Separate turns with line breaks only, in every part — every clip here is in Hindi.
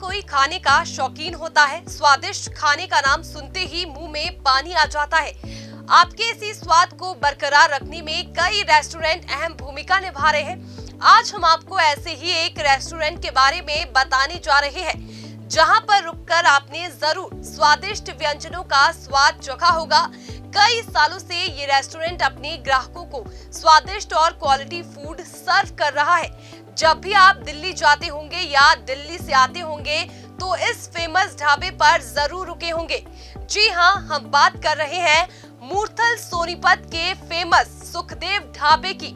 कोई खाने का शौकीन होता है। स्वादिष्ट खाने का नाम सुनते ही मुंह में पानी आ जाता है। आपके इसी स्वाद को बरकरार रखने में कई रेस्टोरेंट अहम भूमिका निभा रहे हैं। आज हम आपको ऐसे ही एक रेस्टोरेंट के बारे में बताने जा रहे हैं, जहां पर रुककर आपने जरूर स्वादिष्ट व्यंजनों का स्वाद चखा होगा। कई सालों से ये रेस्टोरेंट अपने ग्राहकों को स्वादिष्ट और क्वालिटी फूड सर्व कर रहा है। जब भी आप दिल्ली जाते होंगे या दिल्ली से आते होंगे तो इस फेमस ढाबे पर जरूर रुके होंगे। जी हाँ, हम बात कर रहे हैं मूर्थल सोनीपत के फेमस सुखदेव ढाबे की।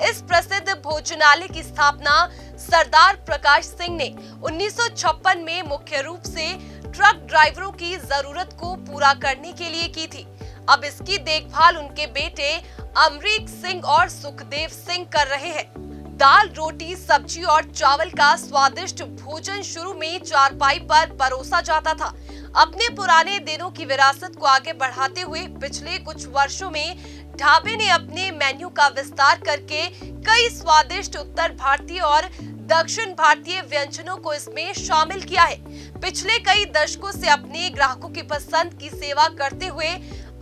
इस प्रसिद्ध भोजनालय की स्थापना सरदार प्रकाश सिंह ने 1956 में मुख्य रूप से ट्रक ड्राइवरों की जरूरत को पूरा करने के लिए की थी। अब इसकी देखभाल उनके बेटे अमरीक सिंह और सुखदेव सिंह कर रहे हैं। दाल, रोटी, सब्जी और चावल का स्वादिष्ट भोजन शुरू में चारपाई पर परोसा जाता था। अपने पुराने दिनों की विरासत को आगे बढ़ाते हुए पिछले कुछ वर्षों में ढाबे ने अपने मेन्यू का विस्तार करके कई स्वादिष्ट उत्तर भारतीय और दक्षिण भारतीय व्यंजनों को इसमें शामिल किया है। पिछले कई दशकों से अपने ग्राहकों की पसंद की सेवा करते हुए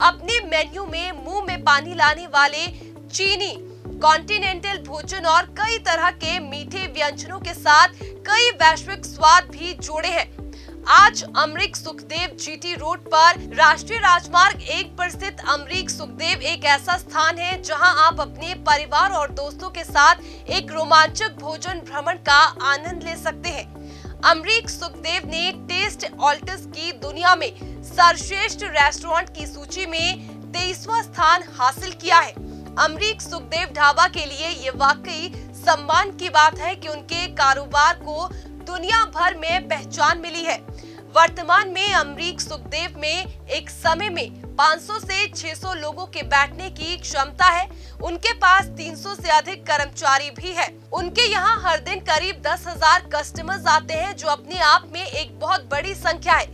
अपने मेन्यू में मुंह में पानी लाने वाले चीनी, कॉन्टिनेंटल भोजन और कई तरह के मीठे व्यंजनों के साथ कई वैश्विक स्वाद भी जोड़े हैं। आज अमरीक सुखदेव जीटी रोड पर राष्ट्रीय राजमार्ग 1 पर स्थित अमरीक सुखदेव एक ऐसा स्थान है जहां आप अपने परिवार और दोस्तों के साथ एक रोमांचक भोजन भ्रमण का आनंद ले सकते हैं। अमरीक सुखदेव ने टेस्ट ऑल्टिस की दुनिया में सर्वश्रेष्ठ रेस्टोरेंट की सूची में 23वां स्थान हासिल किया है। अमरीक सुखदेव ढाबा के लिए ये वाकई सम्मान की बात है कि उनके कारोबार को दुनिया भर में पहचान मिली है। वर्तमान में अमरीक सुखदेव में एक समय में 500 से 600 लोगों के बैठने की क्षमता है। उनके पास 300 से अधिक कर्मचारी भी है। उनके यहाँ हर दिन करीब 10,000 कस्टमर्स आते हैं, जो अपने आप में एक बहुत बड़ी संख्या है।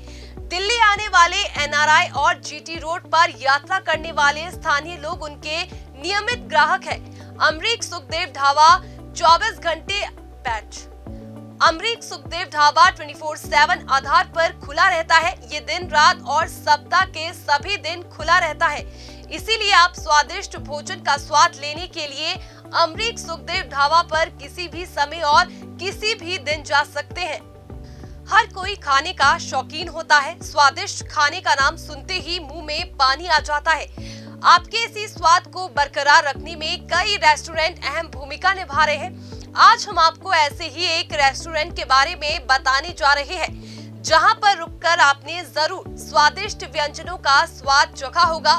दिल्ली आने वाले एनआरआई और जीटी रोड पर यात्रा करने वाले स्थानीय लोग उनके नियमित ग्राहक हैं। अमरीक सुखदेव ढाबा 24 घंटे अमरीक सुखदेव ढाबा 24/7 आधार पर खुला रहता है। ये दिन रात और सप्ताह के सभी दिन खुला रहता है। इसीलिए आप स्वादिष्ट भोजन का स्वाद लेने के लिए अमरीक सुखदेव ढाबा पर किसी भी समय और किसी भी दिन जा सकते हैं। हर कोई खाने का शौकीन होता है। स्वादिष्ट खाने का नाम सुनते ही मुंह में पानी आ जाता है। आपके इसी स्वाद को बरकरार रखने में कई रेस्टोरेंट अहम भूमिका निभा रहे हैं। आज हम आपको ऐसे ही एक रेस्टोरेंट के बारे में बताने जा रहे हैं, जहां पर रुककर आपने जरूर स्वादिष्ट व्यंजनों का स्वाद चखा होगा।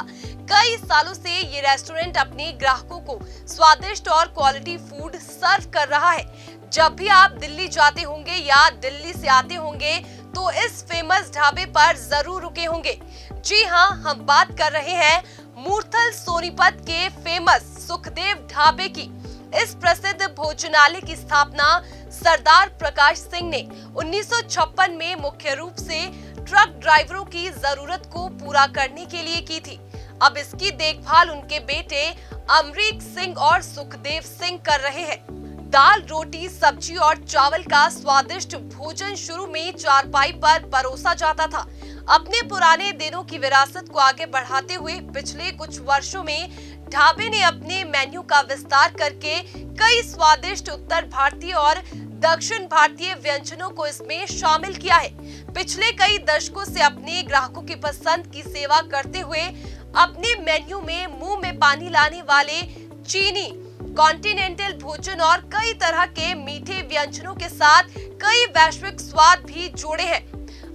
कई सालों से ये रेस्टोरेंट अपने ग्राहकों को स्वादिष्ट और क्वालिटी फूड सर्व कर रहा है। जब भी आप दिल्ली जाते होंगे या दिल्ली से आते होंगे तो इस फेमस ढाबे पर जरूर रुके होंगे। जी हाँ, हम बात कर रहे हैं मूर्थल सोनीपत के फेमस सुखदेव ढाबे की। इस प्रसिद्ध भोजनालय की स्थापना सरदार प्रकाश सिंह ने 1956 में मुख्य रूप से ट्रक ड्राइवरों की जरूरत को पूरा करने के लिए की थी। अब इसकी देखभाल उनके बेटे अमरीक सिंह और सुखदेव सिंह कर रहे हैं। दाल, रोटी, सब्जी और चावल का स्वादिष्ट भोजन शुरू में चारपाई पर परोसा जाता था। अपने पुराने दिनों की विरासत को आगे बढ़ाते हुए पिछले कुछ वर्षों में ढाबे ने अपने मेन्यू का विस्तार करके कई स्वादिष्ट उत्तर भारतीय और दक्षिण भारतीय व्यंजनों को इसमें शामिल किया है। पिछले कई दशकों से अपने ग्राहकों की पसंद की सेवा करते हुए अपने मेन्यू में मुंह में पानी लाने वाले चीनी, कॉन्टिनेंटल भोजन और कई तरह के मीठे व्यंजनों के साथ कई वैश्विक स्वाद भी जोड़े हैं।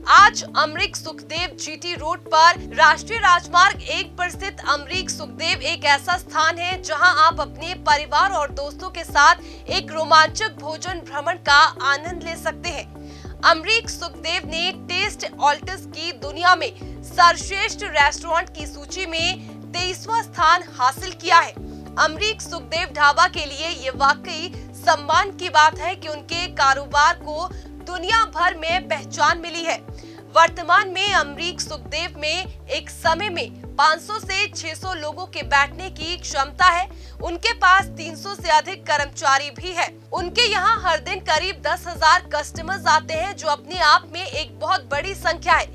आज अमरीक सुखदेव जीटी रोड पर राष्ट्रीय राजमार्ग 1 पर स्थित अमरीक सुखदेव एक ऐसा स्थान है जहां आप अपने परिवार और दोस्तों के साथ एक रोमांचक भोजन भ्रमण का आनंद ले सकते हैं। अमरीक सुखदेव ने टेस्ट ऑल्टिस की दुनिया में सर्वश्रेष्ठ रेस्टोरेंट की सूची में 23वां स्थान हासिल किया है। अमरीक सुखदेव ढाबा के लिए ये वाकई सम्मान की बात है कि उनके कारोबार को दुनिया भर में पहचान मिली है। वर्तमान में अमरीक सुखदेव में एक समय में 500 से 600 लोगों के बैठने की क्षमता है। उनके पास 300 से अधिक कर्मचारी भी है। उनके यहाँ हर दिन करीब 10,000 कस्टमर्स आते हैं, जो अपने आप में एक बहुत बड़ी संख्या है।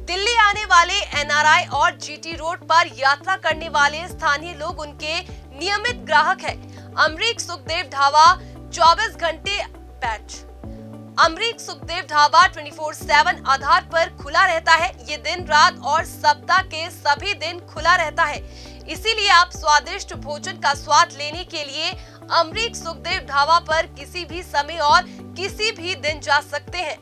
दिल्ली आने वाले एनआरआई और जीटी रोड पर यात्रा करने वाले स्थानीय लोग उनके नियमित ग्राहक हैं। अमरीक सुखदेव ढाबा 24 घंटे अमरीक सुखदेव ढाबा 24/7 आधार पर खुला रहता है। ये दिन रात और सप्ताह के सभी दिन खुला रहता है। इसीलिए आप स्वादिष्ट भोजन का स्वाद लेने के लिए अमरीक सुखदेव ढाबा पर किसी भी समय और किसी भी दिन जा सकते हैं।